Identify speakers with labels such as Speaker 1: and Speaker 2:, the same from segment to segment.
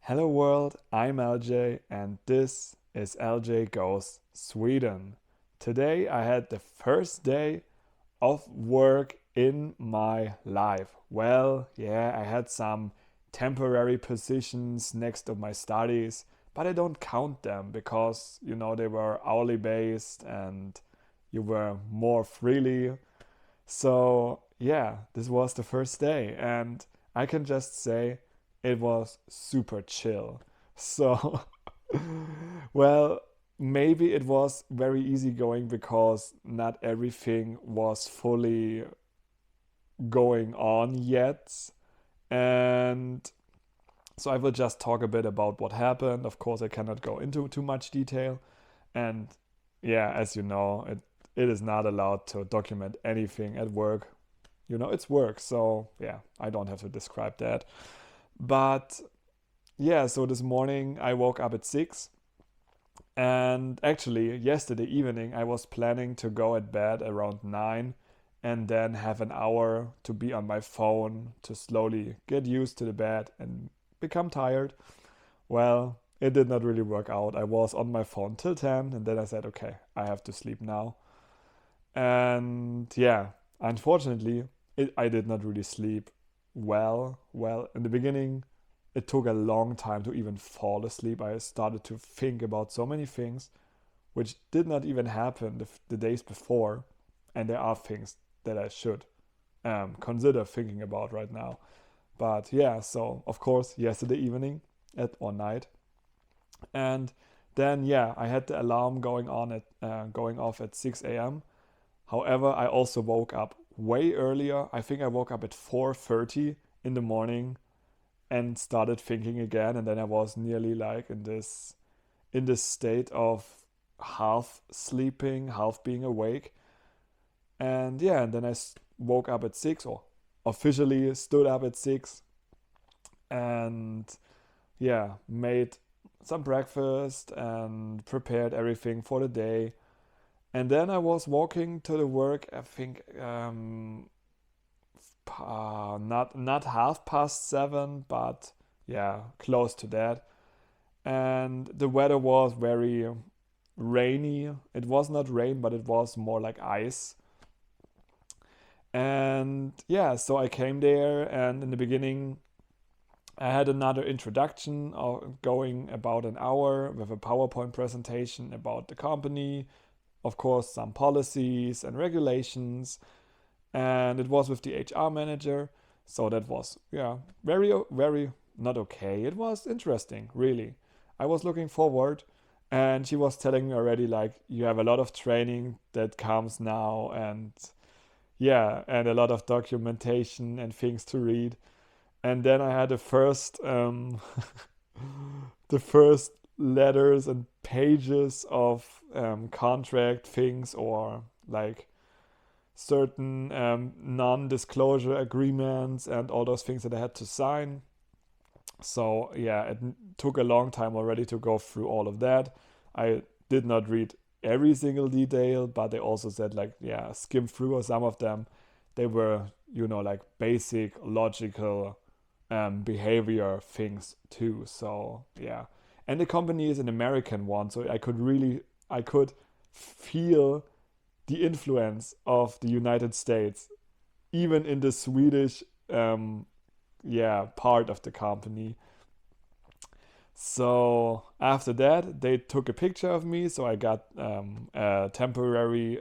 Speaker 1: Hello world, I'm LJ and this is LJ Goes Sweden. Today I had the first day of work in my life. Well, yeah, I had some temporary positions next to my studies, but I don't count them because, they were hourly based and you were more freely. So, yeah, this was the first day, and I can just say it was super chill. So, well, maybe it was very easy going because not everything was fully going on yet. And so I will just talk a bit about what happened. Of course, I cannot go into too much detail. And yeah, as you know, it is not allowed to document anything at work. It's work. So yeah, I don't have to describe that. But yeah, so this morning I woke up at 6. And actually, yesterday evening, I was planning to go at bed around 9 and then have an hour to be on my phone to slowly get used to the bed and become tired. Well, it did not really work out. I was on my phone till 10 and then I said, okay, I have to sleep now. And yeah, unfortunately, I did not really sleep well. Well, in the beginning, it took a long time to even fall asleep. I started to think about so many things which did not even happen the days before. And there are things that I should consider thinking about right now. But yeah, so of course, yesterday evening or night, and then yeah, I had the alarm going off at 6 a.m. However, I also woke up way earlier. I think I woke up at 4:30 in the morning and started thinking again, and then I was nearly like in this state of half sleeping, half being awake. And yeah, and then woke up at 6, or officially stood up at 6, and yeah, made some breakfast and prepared everything for the day. And then I was walking to the work, I think not 7:30, but yeah, close to that. And the weather was very rainy. It was not rain, but it was more like ice. And yeah, so I came there, and in the beginning, I had another introduction going about an hour with a PowerPoint presentation about the company, of course, some policies and regulations, and it was with the HR manager. So that was, yeah, very, very not okay. It was interesting, really. I was looking forward, and she was telling me already, like, you have a lot of training that comes now, and yeah, and a lot of documentation and things to read. And then I had the first the first letters and pages of contract things, or like certain non-disclosure agreements and all those things that I had to sign. So yeah, it took a long time already to go through all of that. I did not read every single detail, but they also said, like, yeah, skim through, or some of them they were, like basic logical behavior things too. So yeah, and the company is an American one, so I could feel the influence of the United States even in the Swedish yeah, part of the company. So after that, they took a picture of me. So I got a temporary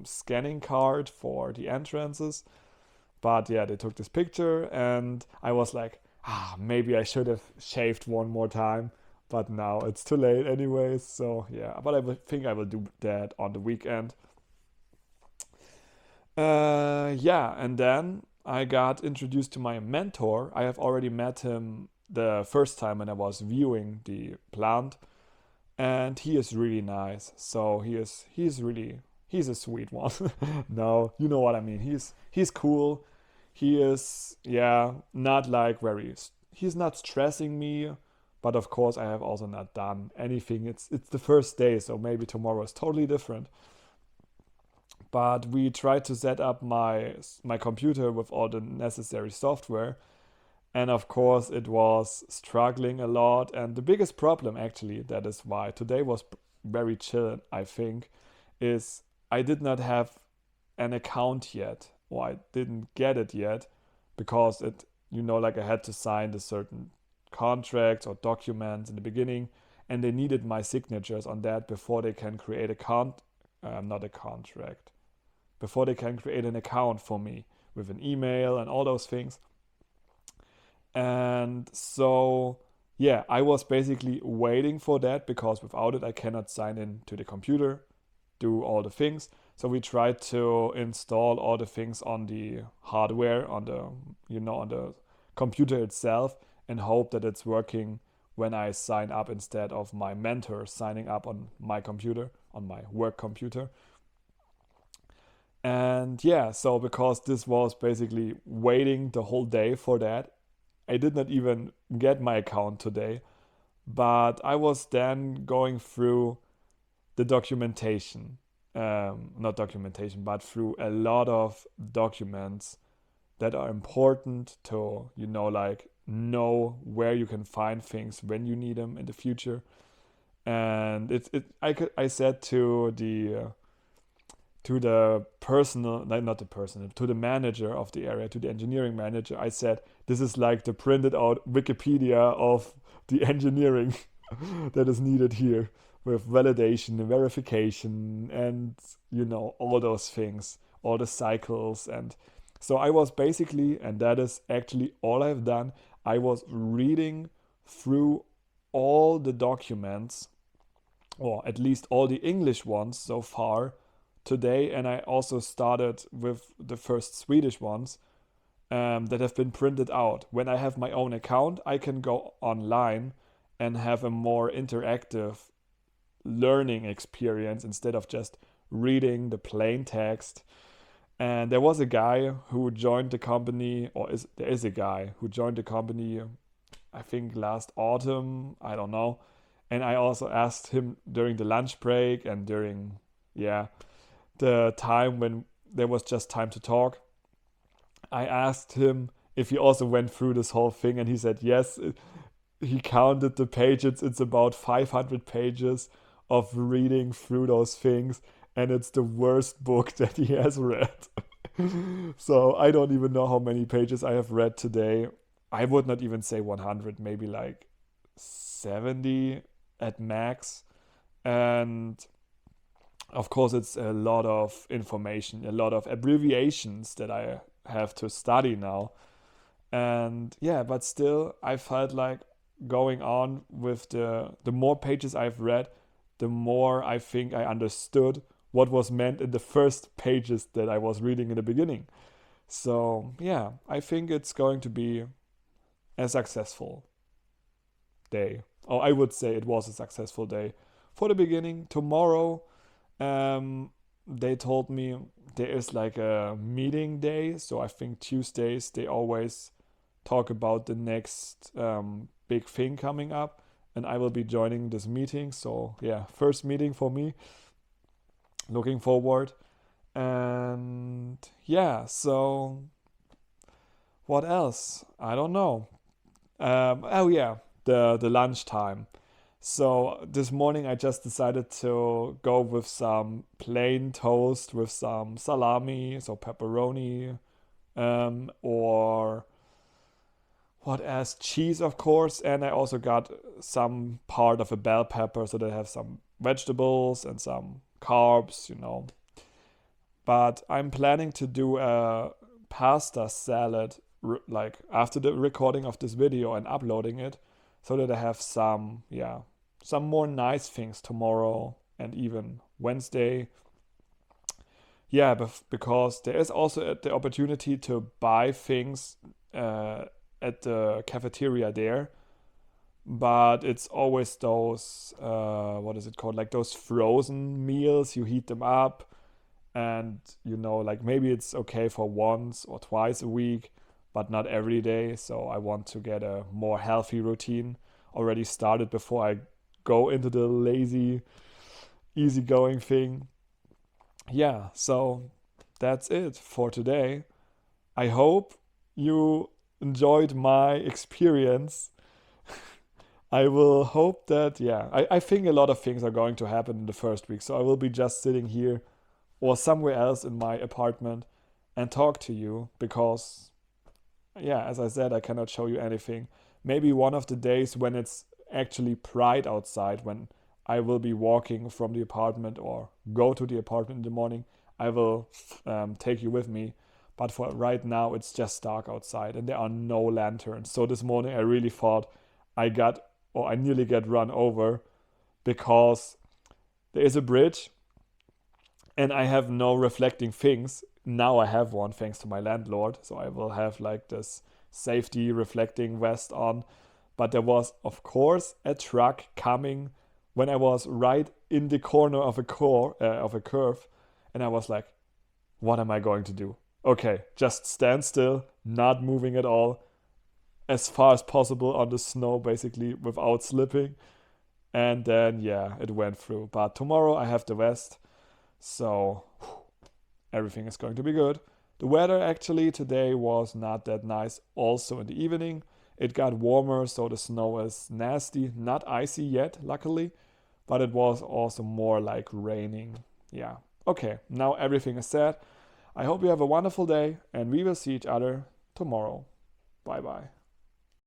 Speaker 1: scanning card for the entrances. But yeah, they took this picture, and I was like, maybe I should have shaved one more time. But now it's too late, anyways. So yeah, but think I will do that on the weekend. Yeah, and then I got introduced to my mentor. I have already met him the first time when I was viewing the plant, and he is really nice. So he's a sweet one. No, you know what I mean. He's cool. He is, yeah, not like he's not stressing me, but of course I have also not done anything. It's the first day, so maybe tomorrow is totally different. But we tried to set up my computer with all the necessary software, And of course, it was struggling a lot. And the biggest problem, actually, that is why today was very chill, I think, is I did not have an account yet, or I didn't get it yet, because it, like I had to sign the certain contracts or documents in the beginning, and they needed my signatures on that before they can create not a contract, before they can create an account for me with an email and all those things. And so, yeah, I was basically waiting for that because without it, I cannot sign in to the computer, do all the things. So we tried to install all the things on the hardware, on the computer itself, and hope that it's working when I sign up instead of my mentor signing up on my computer, on my work computer. And yeah, so because this was basically waiting the whole day for that, I did not even get my account today, but I was then going through the documentation. Not documentation, but through a lot of documents that are important to, like know where you can find things when you need them in the future. And I said to the personal, not the personal, to the manager of the area, to the engineering manager, I said, this is like the printed out Wikipedia of the engineering that is needed here with validation and verification and, all those things, all the cycles. And so I was basically, and that is actually all I've done, I was reading through all the documents, or at least all the English ones so far today, and I also started with the first Swedish ones that have been printed out. When I have my own account, I can go online and have a more interactive learning experience instead of just reading the plain text. And there was a guy who joined the company, there is a guy who joined the company, I think last autumn, I don't know. And I also asked him during the lunch break and during, the time when there was just time to talk. I asked him if he also went through this whole thing, and he said yes. He counted the pages. It's about 500 pages of reading through those things, and it's the worst book that he has read. So I don't even know how many pages I have read today. I would not even say 100, maybe like 70 at max. And of course, it's a lot of information, a lot of abbreviations that I have to study now. And yeah, but still, I felt like going on with the more pages I've read, the more I think I understood what was meant in the first pages that I was reading in the beginning. So yeah, I think it's going to be a successful day. Or I would say it was a successful day for the beginning. Tomorrow, they told me there is like a meeting day. So I think Tuesdays they always talk about the next big thing coming up, and I will be joining this meeting. So yeah, first meeting for me. Looking forward. And yeah, so what else? I don't know. Oh yeah, the lunchtime. So this morning I just decided to go with some plain toast with some salami, so pepperoni, or what else? Cheese, of course, and I also got some part of a bell pepper, so they have some vegetables and some carbs. But I'm planning to do a pasta salad, like after the recording of this video and uploading it, so that I have some more nice things tomorrow and even Wednesday. Yeah, because there is also the opportunity to buy things at the cafeteria there, but it's always those what is it called, like those frozen meals. You heat them up, and like maybe it's okay for once or twice a week, but not every day. So I want to get a more healthy routine already started before I go into the lazy easygoing thing. So that's it for today. I hope you enjoyed my experience. I will hope that, yeah, I think a lot of things are going to happen in the first week. So I will be just sitting here or somewhere else in my apartment and talk to you because, yeah, as I said, I cannot show you anything. Maybe one of the days when it's actually bright outside, when I will be walking from the apartment or go to the apartment in the morning, I will take you with me. But for right now, it's just dark outside and there are no lanterns. So this morning, I really thought I got or I nearly get run over because there is a bridge and I have no reflecting things. Now I have one thanks to my landlord. So I will have like this safety reflecting vest on. But there was, of course, a truck coming when I was right in the corner of a curve. And I was like, what am I going to do? Okay, just stand still, not moving at all, as far as possible on the snow, basically, without slipping. And then, yeah, it went through. But tomorrow I have the vest. So everything is going to be good. The weather actually today was not that nice. Also in the evening, it got warmer, so the snow is nasty. Not icy yet, luckily, but it was also more like raining. Yeah. Okay, now everything is set. I hope you have a wonderful day and we will see each other tomorrow. Bye bye.